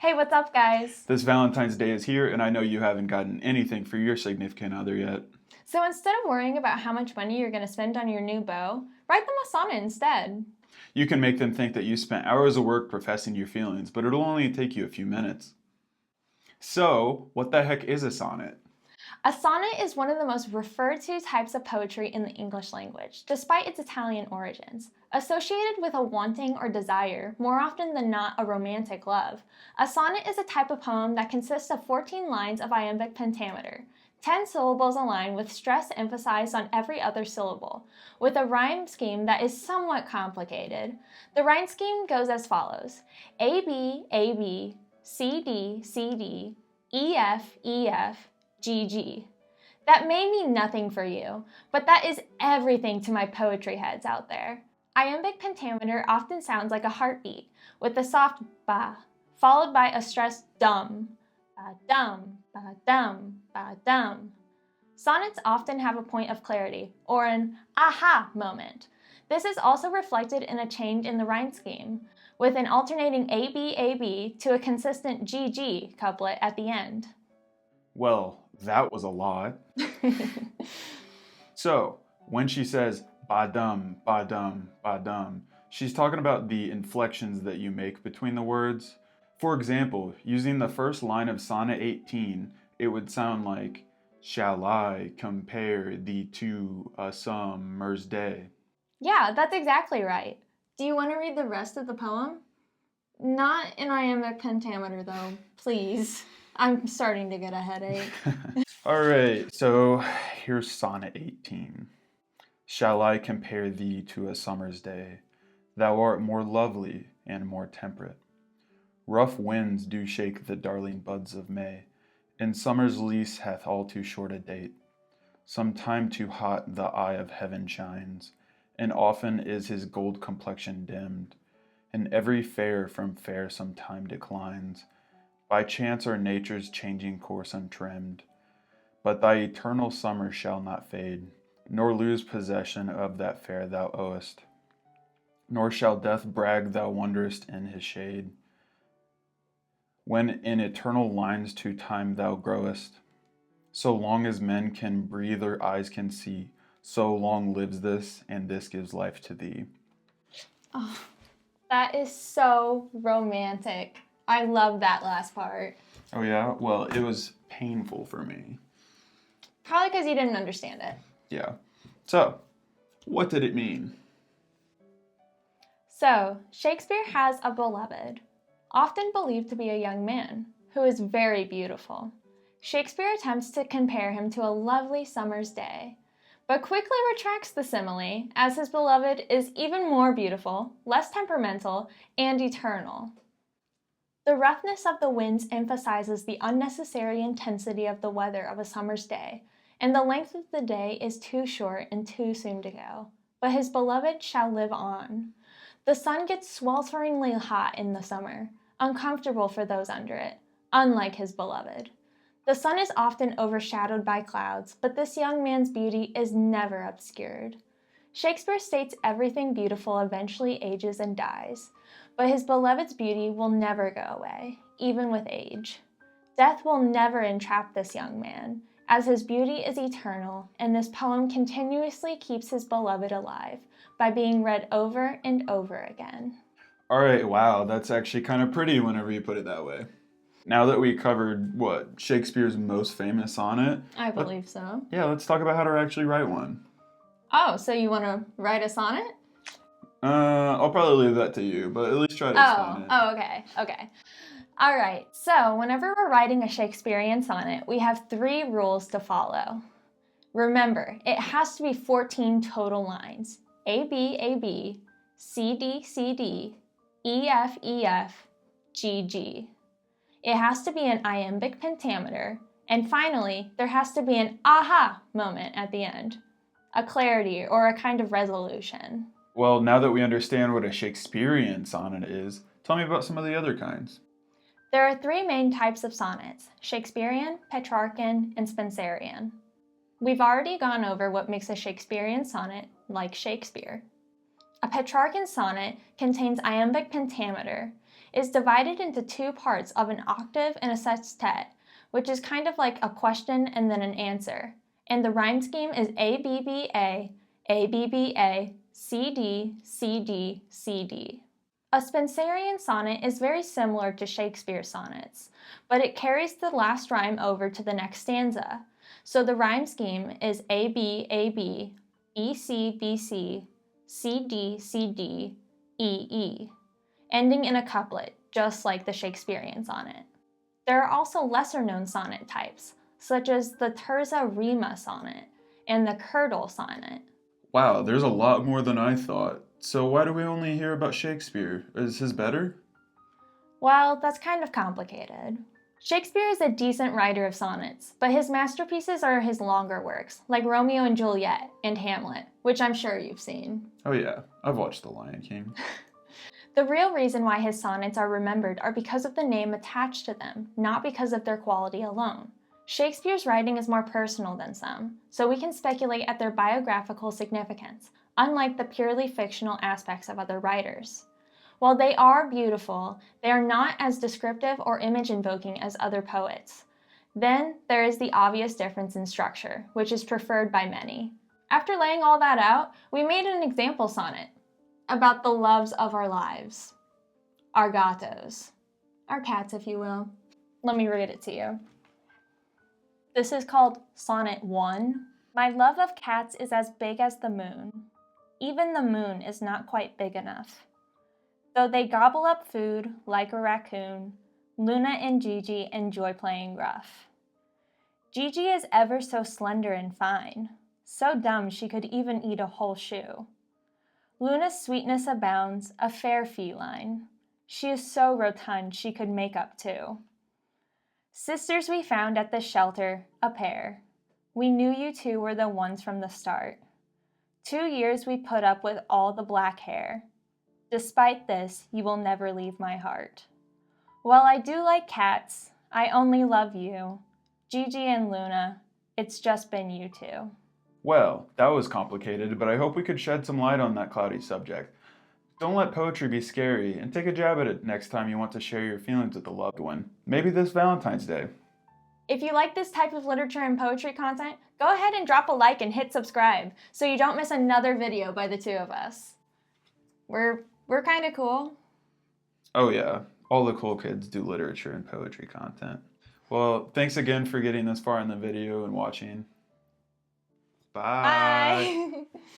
Hey, what's up, guys? This Valentine's Day is here, and I know you haven't gotten anything for your significant other yet. So instead of worrying about how much money you're going to spend on your new beau, write them a sonnet instead. You can make them think that you spent hours of work professing your feelings, but it'll only take you a few minutes. So, what the heck is a sonnet? A sonnet is one of the most referred to types of poetry in the English language, despite its Italian origins. Associated with a wanting or desire, more often than not a romantic love, a sonnet is a type of poem that consists of 14 lines of iambic pentameter, 10 syllables a line with stress emphasized on every other syllable, with a rhyme scheme that is somewhat complicated. The rhyme scheme goes as follows: A, B, A, B, C, D, C, D, E, F, E, F, GG. That may mean nothing for you, but that is everything to my poetry heads out there. Iambic pentameter often sounds like a heartbeat, with a soft ba, followed by a stressed dum, ba-dum, ba-dum, ba-dum. Sonnets often have a point of clarity, or an aha moment. This is also reflected in a change in the rhyme scheme, with an alternating AB to a consistent GG couplet at the end. Well, that was a lot. So, when she says ba-dum, ba-dum, ba-dum, she's talking about the inflections that you make between the words. For example, using the first line of Sonnet 18, it would sound like, "Shall I compare thee to a summer's day?" Yeah, that's exactly right. Do you want to read the rest of the poem? Not in iambic pentameter, though, please. I'm starting to get a headache. All right, so here's Sonnet 18. Shall I compare thee to a summer's day? Thou art more lovely and more temperate. Rough winds do shake the darling buds of May, and summer's lease hath all too short a date. Sometime too hot the eye of heaven shines, and often is his gold complexion dimmed, and every fair from fair sometime declines, by chance or nature's changing course untrimmed. But thy eternal summer shall not fade, nor lose possession of that fair thou owest, nor shall death brag thou wanderest in his shade. When in eternal lines to time thou growest, so long as men can breathe or eyes can see, so long lives this, and this gives life to thee. Oh, that is so romantic. I love that last part. Oh yeah? Well, it was painful for me. Probably because you didn't understand it. Yeah. So, what did it mean? So, Shakespeare has a beloved, often believed to be a young man, who is very beautiful. Shakespeare attempts to compare him to a lovely summer's day, but quickly retracts the simile, as his beloved is even more beautiful, less temperamental, and eternal. The roughness of the winds emphasizes the unnecessary intensity of the weather of a summer's day, and the length of the day is too short and too soon to go. But his beloved shall live on. The sun gets swelteringly hot in the summer, uncomfortable for those under it, unlike his beloved. The sun is often overshadowed by clouds, but this young man's beauty is never obscured. Shakespeare states everything beautiful eventually ages and dies, but his beloved's beauty will never go away, even with age. Death will never entrap this young man, as his beauty is eternal, and this poem continuously keeps his beloved alive by being read over and over again. All right, wow, that's actually kind of pretty whenever you put it that way. Now that we covered, Shakespeare's most famous sonnet? I believe so. Yeah, let's talk about how to actually write one. Oh, so you want to write a sonnet? I'll probably leave that to you, but at least try to explain it. Oh, okay. All right, so whenever we're writing a Shakespearean sonnet, we have 3 rules to follow. Remember, it has to be 14 total lines. A, B, C, D, E, F, G, G. It has to be an iambic pentameter, and finally, there has to be an aha moment at the end, a clarity or a kind of resolution. Well, now that we understand what a Shakespearean sonnet is, tell me about some of the other kinds. There are 3 main types of sonnets: Shakespearean, Petrarchan, and Spenserian. We've already gone over what makes a Shakespearean sonnet like Shakespeare. A Petrarchan sonnet contains iambic pentameter. is divided into two parts of an octave and a sestet, which is kind of like a question and then an answer. And the rhyme scheme is A-B-B-A, A-B-B-A, C-D, C-D, C-D. A Spenserian sonnet is very similar to Shakespeare sonnets, but it carries the last rhyme over to the next stanza. So the rhyme scheme is A-B, A-B, B-C, B-C, C-D, C-D, E-E, ending in a couplet, just like the Shakespearean sonnet. There are also lesser-known sonnet types, such as the terza rima sonnet and the curdle sonnet. Wow, there's a lot more than I thought. So why do we only hear about Shakespeare? Is his better? Well, that's kind of complicated. Shakespeare is a decent writer of sonnets, but his masterpieces are his longer works, like Romeo and Juliet and Hamlet, which I'm sure you've seen. Oh yeah, I've watched The Lion King. The real reason why his sonnets are remembered are because of the name attached to them, not because of their quality alone. Shakespeare's writing is more personal than some, so we can speculate at their biographical significance, unlike the purely fictional aspects of other writers. While they are beautiful, they are not as descriptive or image-invoking as other poets. Then, there is the obvious difference in structure, which is preferred by many. After laying all that out, we made an example sonnet about the loves of our lives. Our gatos. Our cats, if you will. Let me read it to you. This is called Sonnet 1. My love of cats is as big as the moon. Even the moon is not quite big enough. Though they gobble up food like a raccoon, Luna and Gigi enjoy playing rough. Gigi is ever so slender and fine, so dumb she could even eat a whole shoe. Luna's sweetness abounds, a fair feline. She is so rotund she could make up two. Sisters we found at the shelter, a pair. We knew you two were the ones from the start. 2 years we put up with all the black hair. Despite this, you will never leave my heart. While I do like cats, I only love you. Gigi and Luna, it's just been you two. Well, that was complicated, but I hope we could shed some light on that cloudy subject. Don't let poetry be scary, and take a jab at it next time you want to share your feelings with a loved one. Maybe this Valentine's Day. If you like this type of literature and poetry content, go ahead and drop a like and hit subscribe so you don't miss another video by the two of us. We're kind of cool. Oh yeah, all the cool kids do literature and poetry content. Well, thanks again for getting this far in the video and watching. Bye. Bye.